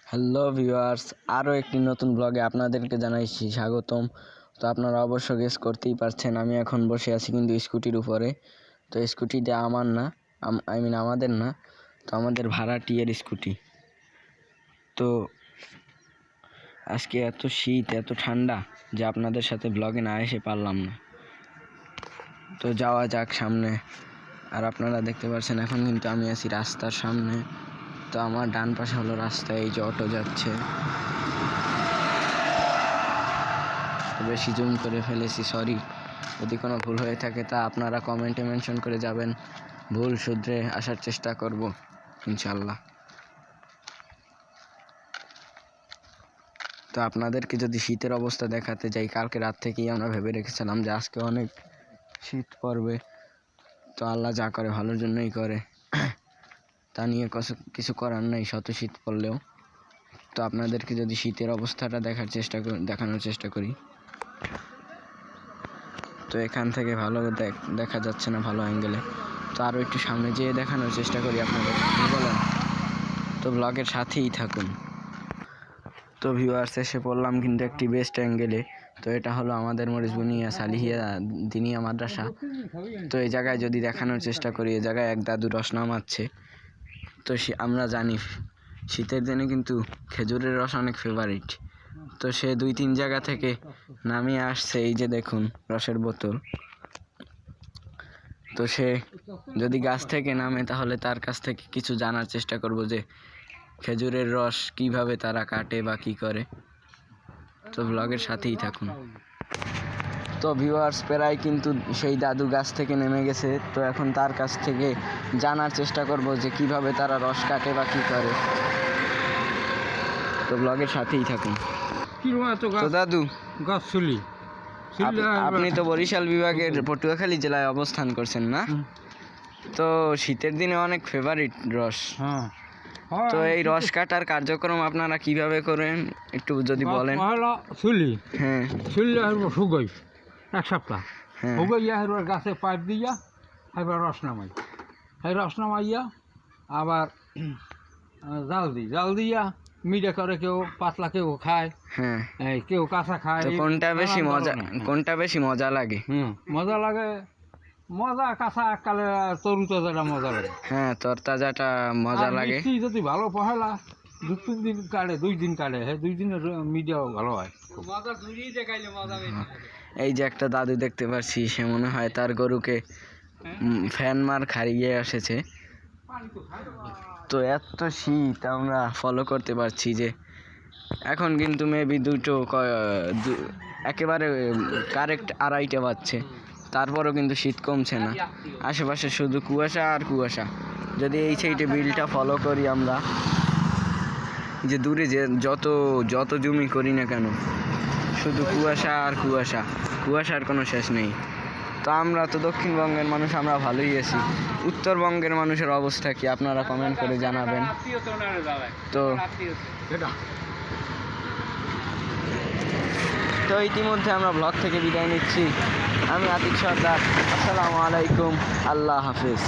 Hello viewers, আরও একটি নতুন ব্লগে আপনাদেরকে জানাইছি স্বাগতম। তো আপনারা অবশ্য গেস করতেই পারছেন আমি এখন বসে আছি কিন্তু স্কুটির উপরে। তো স্কুটিটা আমার না, আমাদের না, তো আমাদের ভাড়াটিয়ার স্কুটি। তো আজকে এত শীত এত ঠান্ডা যে আপনাদের সাথে ব্লগে না এসে পারলাম না। তো যাওয়া যাক সামনে। আর আপনারা দেখতে পাচ্ছেন এখন কিন্তু আমি আছি রাস্তার সামনে। তো আমার ডান পাশে হলো রাস্তা, এই যে অটো যাচ্ছে। বেশি জুম করে ফেলেছি, সরি যদি কোনো ভুল হয়ে থাকে তা আপনারা কমেন্টে মেনশন করে যাবেন। ভুল শুধরে আসার চেষ্টা করব ইনশাল্লাহ। তো আপনাদেরকে যদি শীতের অবস্থা দেখাতে যাই, কালকে রাত থেকেই আমরা ভেবে রেখেছিলাম যে আজকে অনেক শীত পড়বে। তো আল্লাহ যা করে ভালোর জন্যই করে, তা নিয়ে কিছু করার নেই শত শীত পড়লেও। তো আপনাদেরকে যদি শীতের অবস্থাটা দেখানোর চেষ্টা করি, তো এখান থেকে ভালো দেখা যাচ্ছে না ভালো অ্যাঙ্গেলে। তো আরও একটু সামনে যেয়ে দেখানোর চেষ্টা করি আপনাদের, বলেন? তো ব্লগের সাথেই থাকুন। তো ভিউয়ার্স, এসে পড়লাম কিন্তু একটি বেস্ট অ্যাঙ্গেলে। তো এটা হলো আমাদের মরিচবুনিয়া সালিহিয়া দিনিয়া মাদ্রাসা। তো এই জায়গায় যদি দেখানোর চেষ্টা করি, এই জায়গায় এক দাদু রস নামাচ্ছে। তো আমরা জানি শীতের দিনে কিন্তু খেজুরের রস অনেক ফেভারিট। তো সে 2-3 জায়গা থেকে নামিয়ে আসছে, এই যে দেখুন রসের বোতল। তো সে যদি গাছ থেকে নামে তাহলে তার কাছ থেকে কিছু জানার চেষ্টা করব যে খেজুরের রস কিভাবে তারা কাটে বা কী করে। তো ব্লগের সাথেই থাকুন। তো ভিউয়ার্স, প্রায় কিন্তু সেই দাদু গাছ থেকে নেমে গেছে। তো এখন তার কাছ থেকে জানার চেষ্টা করব যে কিভাবে তারা রস কাটে বা কী করে। তো ব্লগের সাথেই থাকুন। তো দাদু, আপনি তো বরিশাল বিভাগের পটুয়াখালী জেলায় অবস্থান করছেন না? তো শীতের দিনে অনেক ফেভারিট রস। তো এই রস কাটার কার্যক্রম আপনারা কিভাবে করেন একটু যদি বলেন। হ্যাঁ, শুকাই 1 সপ্তাহ শুকাইয়া গাছে পাইপ দিয়া এবার রস নামাই, রস নামাইয়া আবার জাল দিয়া মিঠা করে, কেউ পাতলা কেউ খায়, হ্যাঁ, কেউ কাঁচা খায়। তো কোনটা বেশি মজা লাগে? মজা লাগে, মজা কাঁচা এককালে তরু তাজাটা মজা লাগে। হ্যাঁ, তরতাজাটা মজা লাগে। যদি ভালো পহেলা 2-3 দিন কাটে, 2 দিন কাটে, 2 দিনের মিডিয়াও ভালো হয়। এই যে একটা দাদু দেখতে পাচ্ছি, সে মনে হয় তার গরুকে ফ্যান মার খাইয়ে এসেছে। তো এত শীত আমরা ফলো করতে পারছি যে এখন কিন্তু মেবি একেবারে কারেক্ট 2:30 বাজছে, তারপরও কিন্তু শীত কমছে না। আশেপাশে শুধু কুয়াশা আর কুয়াশা। যদি এই সাইডে বিলটা ফলো করি আমরা, যে দূরে যে যত জমি করি না কেন, শুধু কুয়াশা আর কুয়াশা, কুয়াশার কোনো শেষ নেই। তো আমরা তো দক্ষিণবঙ্গের মানুষ, আমরা ভালোই আছি। উত্তরবঙ্গের মানুষের অবস্থা কি আপনারা কমেন্ট করে জানাবেন। তো ইতিমধ্যে আমরা ব্লগ থেকে বিদায় নিচ্ছি। আমি আতিক সর্দার, আসসালামু আলাইকুম, আল্লাহ হাফেজ।